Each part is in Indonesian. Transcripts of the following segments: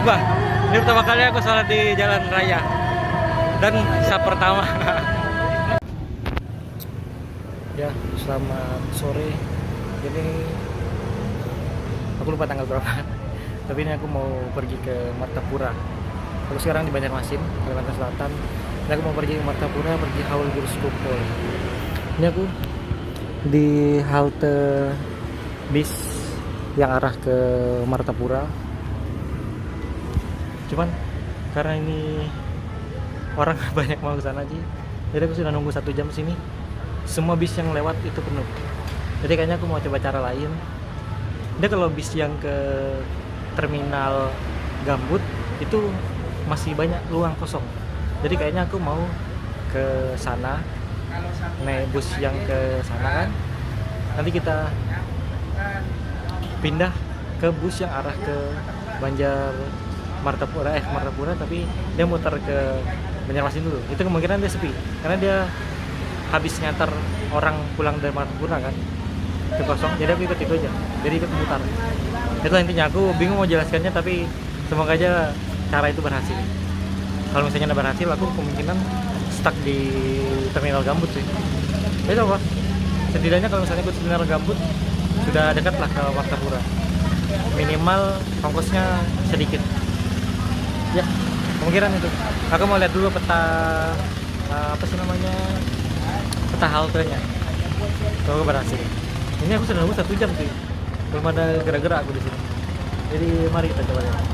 Sumpah, ini pertama kali aku sholat di jalan raya. Dan saat pertama. Ya, selamat sore. Jadi aku lupa tanggal berapa. Tapi ini aku mau pergi ke Martapura. Aku sekarang di Banjarmasin, Kalimantan Selatan. Dan aku mau pergi ke Martapura, pergi haul Gurus Kumpul. Ini aku di halte bis yang arah ke Martapura. Cuman karena ini orang banyak mau ke sana aja, jadi aku sudah nunggu 1 jam sini. Semua bis yang lewat itu penuh. Jadi kayaknya aku mau coba cara lain. Dia kalau bis yang ke terminal Gambut itu masih banyak ruang kosong. Jadi kayaknya aku mau ke sana, naik bus yang ke sana kan. Nanti kita pindah ke bus yang arah ke Martapura, tapi dia muter ke Banjarmasin dulu. Itu kemungkinan dia sepi karena dia habis ngantar orang pulang dari Martapura kan, itu kosong. Jadi aku ikut itu aja, jadi ikut mutar. Itu intinya. Aku bingung mau jelaskannya, tapi semoga aja cara itu berhasil. Kalau misalnya nggak berhasil, aku kemungkinan stuck di terminal Gambut sih. Itu apa? Setidaknya kalau misalnya ikut terminal Gambut sudah dekat lah ke Martapura. Minimal ongkosnya sedikit. Ya, kemungkinan itu. Aku mau lihat dulu peta apa sih namanya, peta haltenya. Semoga berhasil. Ini aku sudah nunggu 1 jam sih, belum ada gerak-gerak aku di sini. Jadi mari kita coba lihat.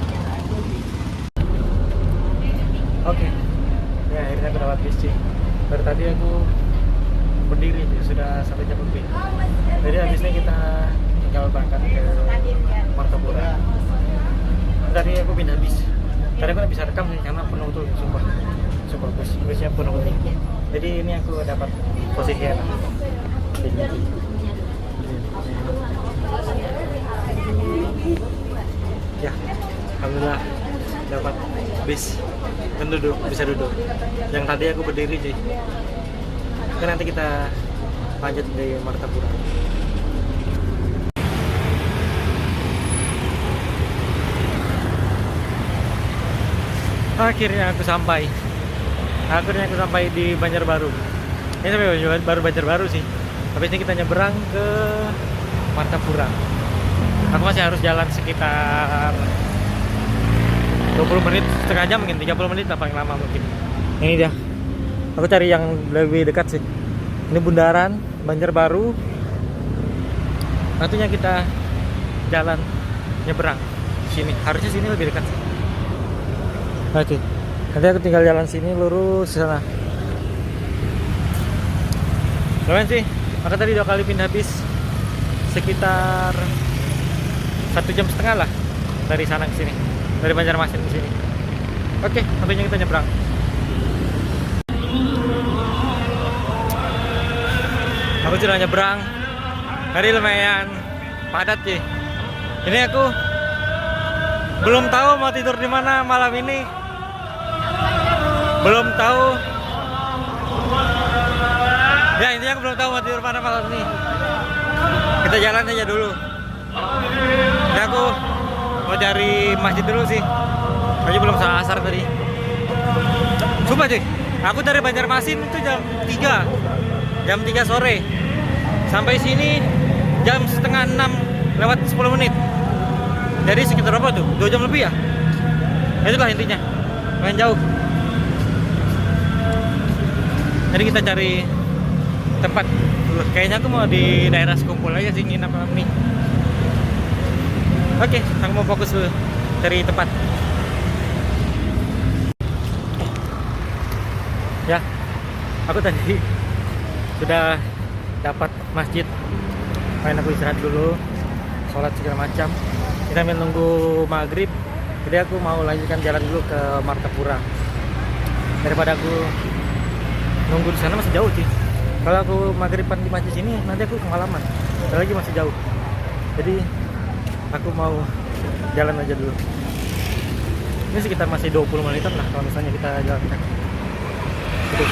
Oke. Ya, akhirnya aku dapat bis sih. Dari tadi aku berdiri sudah 1 jam lebih. Jadi habisnya kita tinggal berangkat ke Martapura. Tadi aku pindah bis. Tadi aku nggak bisa rekam sih karena penuh tuh, sumpah. Super busnya penuh nih. Jadi ini aku dapat posisi enak. Ya, alhamdulillah dapat bis dan bisa duduk. Yang tadi aku berdiri sih. Oke, nanti kita lanjut dari Martapura. Akhirnya aku sampai di Banjarbaru. Ini sampai baru Banjarbaru sih. Habis ini kita nyebrang ke Martapura. Aku masih harus jalan sekitar 20 menit, setengah jam mungkin, 30 menit lah paling lama mungkin. Ini dia. Aku cari yang lebih dekat sih. Ini bundaran Banjarbaru. Nantinya kita jalan nyebrang sini. Harusnya sini lebih dekat sih. Oke. Nanti aku tinggal jalan sini lurus ke sana. Lumayan sih. Maka tadi 2 kali pindah bis, sekitar 1,5 jam lah dari sana ke sini, dari Banjarmasin ke sini. Oke, nantinya kita nyebrang. Aku sudah nyebrang. Tadi lumayan padat sih. Ini aku belum tahu mau tidur di mana malam ini. Belum tahu. Ya, intinya aku belum tahu mau tidur mana malam ini. Kita jalan aja dulu. Ya, aku mau cari masjid dulu sih. Aja belum salah asar tadi. Coba cuy, aku dari Banjarmasin itu jam 3 sore. Sampai sini jam setengah 6 lewat 10 menit. Jadi sekitar berapa tuh? 2 jam lebih ya? Itulah intinya. Main jauh. Jadi kita cari tempat. Kayaknya aku mau di daerah Sekumpul aja sih, nginap nih. Oke, aku mau fokus dulu cari tempat. Ya, aku tadi sudah dapat masjid. Main aku istirahat dulu, sholat segala macam. Kita sambil nunggu maghrib. Jadi aku mau lanjutkan jalan dulu ke Martapura. Daripada aku nunggu di sana masih jauh sih. Kalau aku maghriban di masjid sini nanti aku kemalaman. Lagi masih jauh. Jadi aku mau jalan aja dulu. Ini sekitar masih 20 menitan lah kalau misalnya kita jalan kaki. Gitu.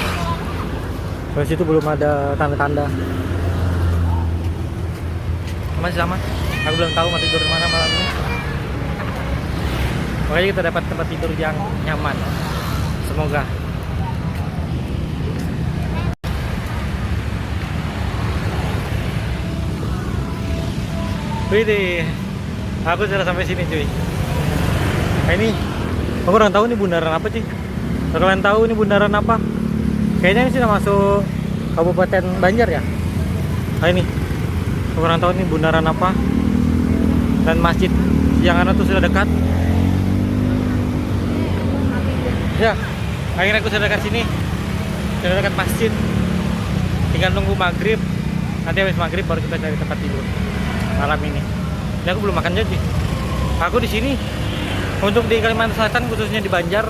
Dari situ belum ada tanda-tanda. Masih sama. Aku belum tahu mau tidur di mana malam ini. Makanya kita dapat tempat tidur yang nyaman. Semoga. Wih, aku sudah sampai sini cuy. Nah, ini aku kurang tahu ini bundaran apa cuy. Kalau kalian tahu ini bundaran apa? Kayaknya ini sudah masuk Kabupaten Banjar ya. Nah ini, aku kurang tahu ini bundaran apa. Dan masjid yang ada tuh sudah dekat. Ya, akhirnya aku sudah dekat sini. Sudah dekat masjid. Tinggal nunggu maghrib. Nanti habis maghrib baru kita cari tempat tidur malam ini. Ini aku belum makan jadi. Aku di sini untuk di Kalimantan Selatan khususnya di Banjar,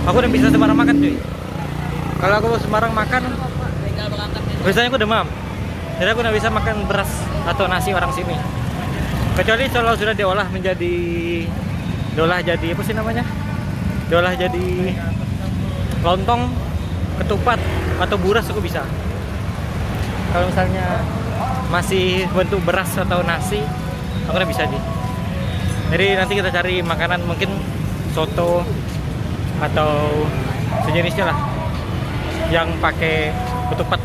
aku udah bisa sembarang makan cuy. Kalau aku sembarang makan, biasanya aku demam. Jadi aku nggak bisa makan beras atau nasi orang sini. Kecuali kalau sudah diolah jadi apa sih namanya? Diolah jadi lontong, ketupat atau buras aku bisa. Kalau misalnya masih bentuk beras atau nasi, aku udah bisa sih. Jadi nanti kita cari makanan mungkin soto atau sejenisnya lah yang pakai ketupat.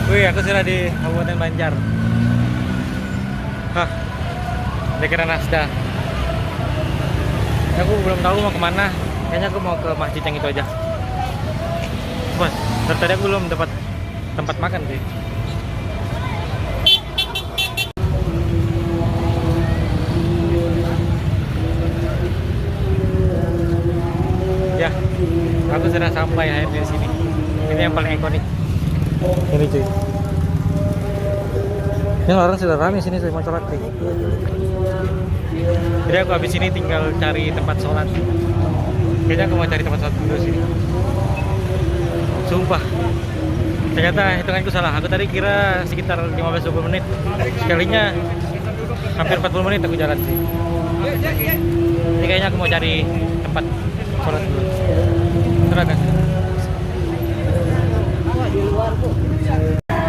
Wih, aku sudah di Kabupaten Banjar. Hah, daerah Nasda. Aku belum tahu mau kemana. Kayaknya aku mau ke masjid yang itu aja. Wah, tadi aku belum dapat tempat makan sih. Ya, aku sudah sampai akhirnya di sini. Ini yang paling ikonik. Ini cuy. Ini orang sudah ramai sini saya mau sholat nih. Jadi aku habis ini tinggal cari tempat sholat. Kayaknya aku mau cari tempat sholat dulu sini. Sumpah, ternyata hitunganku salah. Aku tadi kira sekitar 15-20 menit. Sekalinya hampir 40 menit aku jalan sih. Ini kayaknya aku mau cari tempat sholat dulu. Silakan.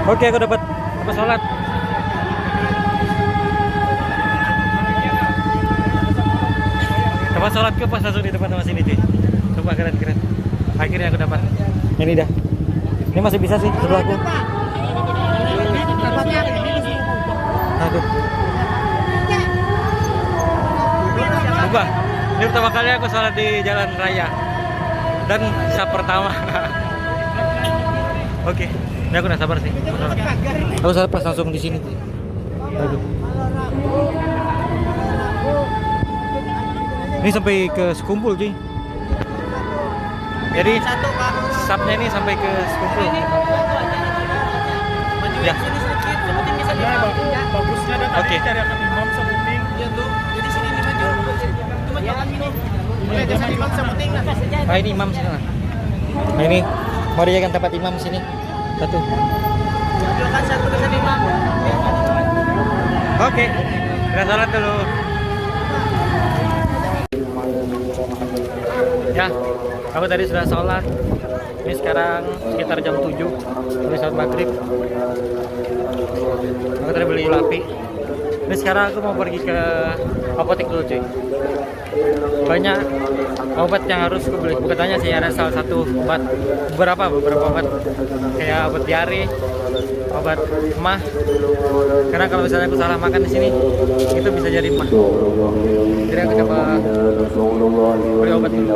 Oke, aku dapat tempat sholat. Tempat sholatku pas langsung di depan rumah sini cuy. Coba keren. Akhirnya aku dapat. Ini dah. Ini masih bisa sih sebelahku. Aduh. Ubah. Ini pertama kali aku sholat di jalan raya. Dan sah pertama. Oke. Ini aku udah sabar sih. Aku sholat pas langsung di sini. Aduh. Ini sampai ke Sekumpul cuy. Jadi sapnya ini sampai ke Sekumpul. Ya. Bagusnya dan tadi cari akan imam sebuting. Iya tuh. Jadi sini ini maju. Cuma jalan ini. Boleh jadi imam sebuting. Ah ini imam sini lah. Nah ini mau dijadikan tempat imam sini. Satu. Silakan satu ke imam. Oke. Kita salat dulu. Ya, aku tadi sudah sholat. Ini sekarang sekitar jam 7. Ini sholat maghrib. Aku tadi beli lapi. Ini sekarang aku mau pergi ke apotek dulu cuy. Banyak obat yang harus aku beli. Bukan tanya sih, ada salah satu obat. Beberapa obat. Kayak obat diare, obat emah. Karena kalau misalnya aku salah makan di sini, itu bisa jadi emah. Jadi aku coba beli obat dulu.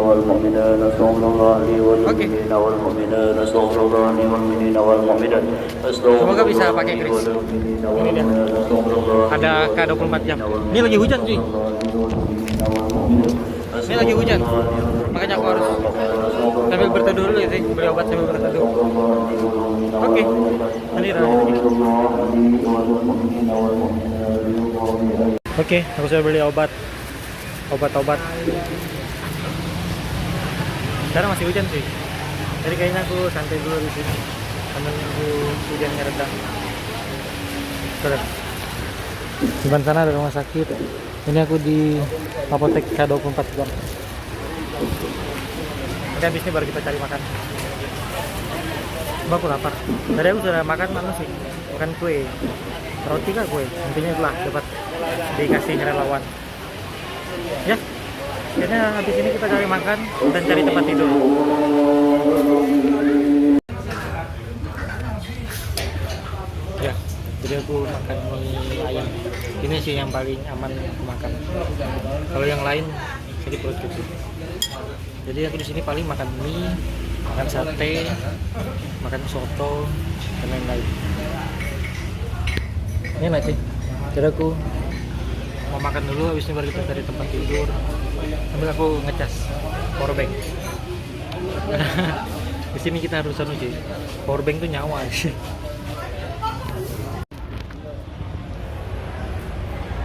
Oke. Semoga bisa pakai kris. Ini dia. Ada K24 jam. Ini lagi hujan cuy. Ini lagi hujan. Makanya aku harus sambil berteduh dulu ya sih. Beli obat sambil berteduh. Oke. Ini dah. Oke, aku sudah beli obat. Obat-obat. Sekarang masih hujan sih. Jadi kayaknya aku santai dulu di sini sambil nunggu hujannya reda. Sudah. Di depan sana ada rumah sakit. Ini aku di apotek K24 jam. Nanti habis ini baru kita cari makan. Mbak, aku lapar. Tadi aku sudah makan mana sih? Makan kue. Roti kah kue? Intinya itulah dapat dikasih relawan. Ya, kayaknya habis ini kita cari makan dan cari tempat tidur. Ya, jadi aku makan mie ayam. Ini sih yang paling aman aku makan. Kalau yang lain jadi perut kecil. Jadi aku di sini paling makan mie, makan sate, makan soto, dan lain-lain. Ini nanti. Jadi aku mau makan dulu, habis ini baru kita cari tempat tidur. Sambil aku ngecas powerbank. Di sini kita harus sih. Powerbank tuh nyawa sih.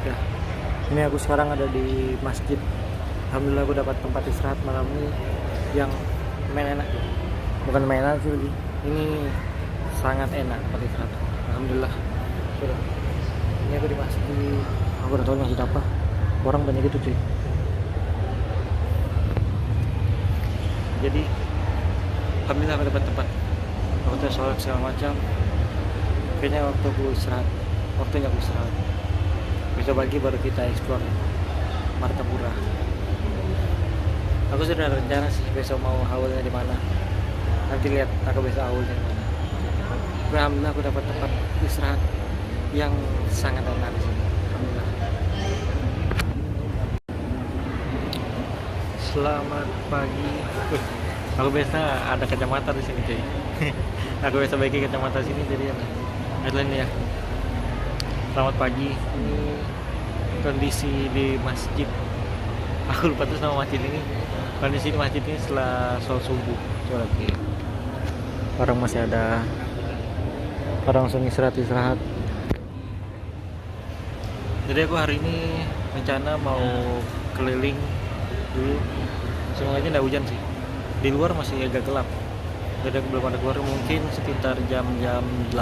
Ya, ini aku sekarang ada di masjid. Alhamdulillah aku dapat tempat istirahat malam ini yang main enak. Bukan main enak sih, ini sangat enak tempat istirahat. Alhamdulillah. Ini aku di masjid. Aku udah tahu masjid apa. Orang banyak itu cuy. Jadi alhamdulillah aku dapat tempat. Waktu sholat segala macam. Kayaknya waktu aku istirahat. Waktunya aku istirahat. Besok pagi baru kita explore Martapura. Aku sudah rencana sih besok mau haulnya di mana. Nanti lihat aku besok haulnya di mana. Alhamdulillah aku dapat tempat istirahat yang sangat enak di sini. Alhamdulillah. Selamat pagi. Aku biasa ada kacamata di sini cuy. Aku biasa pakai kacamata sini jadi enak. Headline ya. Selamat pagi. Ini kondisi di masjid. Aku lupa tuh nama masjid ini. Kondisi di masjid ini setelah sholat subuh. Coba lagi. Orang masih ada. Orang langsung istirahat. Jadi aku hari ini rencana mau keliling dulu. Semoga aja nggak hujan sih. Di luar masih agak gelap. Jadi aku belum ada keluar, mungkin sekitar jam-jam 8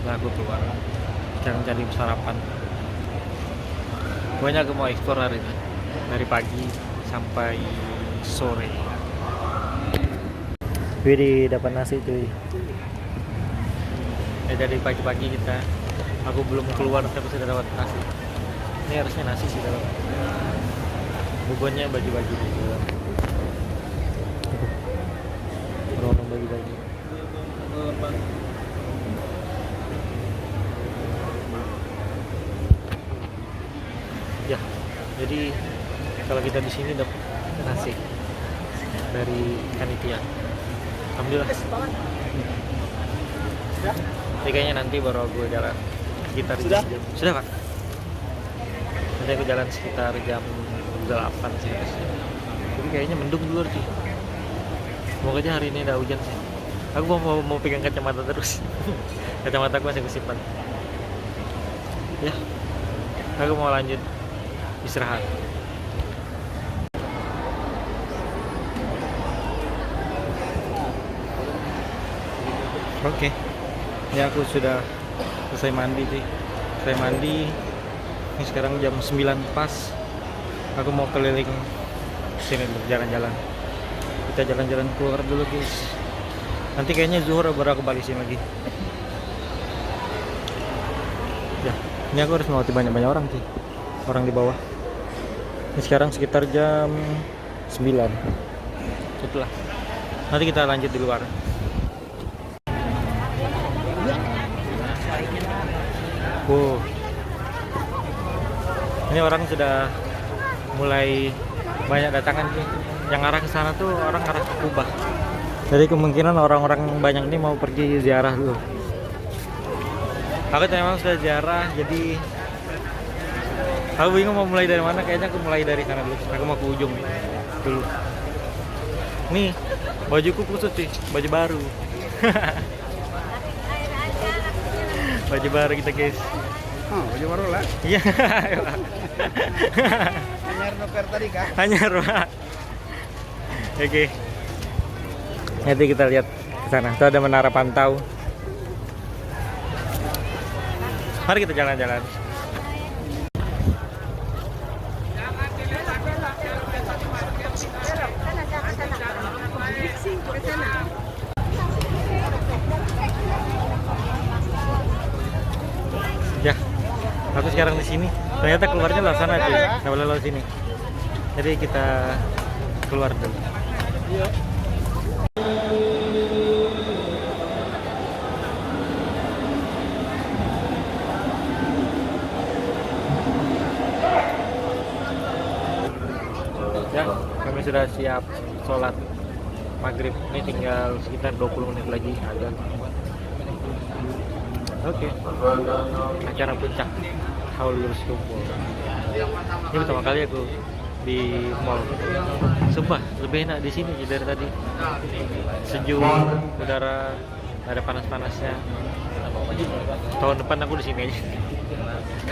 lah aku keluar. Jangan jadi sarapan. Pokoknya aku mau eksplor hari ini dari pagi sampai sore. Wih, dapat nasi cuy. Ya, dari pagi-pagi aku belum keluar tapi sudah dapat nasi. Ini harusnya nasi sih dalam. Buburnya bagi-bagi di dalam. Orang bagi-bagi. Ya, jadi kalau kita di sini dapat nasi dari panitia. Alhamdulillah. Jadi kayaknya nanti baru aku jalan sekitar jam. Sudah Pak? Nanti aku jalan sekitar jam 8 sih. Jadi kayaknya mendung dulu sih. Semoga aja hari ini ada hujan sih. Aku mau pegang kacamata terus. Kacamata aku masih aku simpan. Ya, aku mau lanjut istirahat. Oke. Ya aku sudah selesai mandi sih. Selesai mandi. Ini sekarang jam 9 pas. Aku mau keliling sini jalan-jalan. Kita jalan-jalan keluar dulu guys. Nanti kayaknya zuhur baru aku balik sini lagi. Ya, ini aku harus melewati banyak-banyak orang sih. Orang di bawah. Ini sekarang sekitar jam 9. Itulah. Nanti kita lanjut di luar. Wow. Ini orang sudah mulai banyak datangan sih. Yang arah ke sana tuh orang arah ke Kubah. Jadi kemungkinan orang-orang banyak ini mau pergi ziarah dulu. Aku memang sudah ziarah, jadi aku bingung mau mulai dari mana. Kayaknya aku mulai dari sana dulu. Aku mau ke ujung dulu. Nih, bajuku kusut sih, baju baru. Baju baru kita guys. Oh, baju baru lah. Iya. Hanya noper tadi kah? Hanya Pak. Oke. Nanti kita lihat ke sana. Itu ada menara pantau. Mari kita jalan-jalan. Aku sekarang di sini. Ternyata keluarnya lewat sana aja, nggak boleh lewat sini. Jadi kita keluar dulu. Ya, kami sudah siap sholat maghrib. Ini tinggal sekitar 20 menit lagi ada. Oke, acara puncak haul lulus kumpul. Ini pertama kali aku di mall. Sumpah lebih enak di sini dari tadi. Sejuk, udara, nggak ada panas-panasnya. Tahun depan aku di sini aja.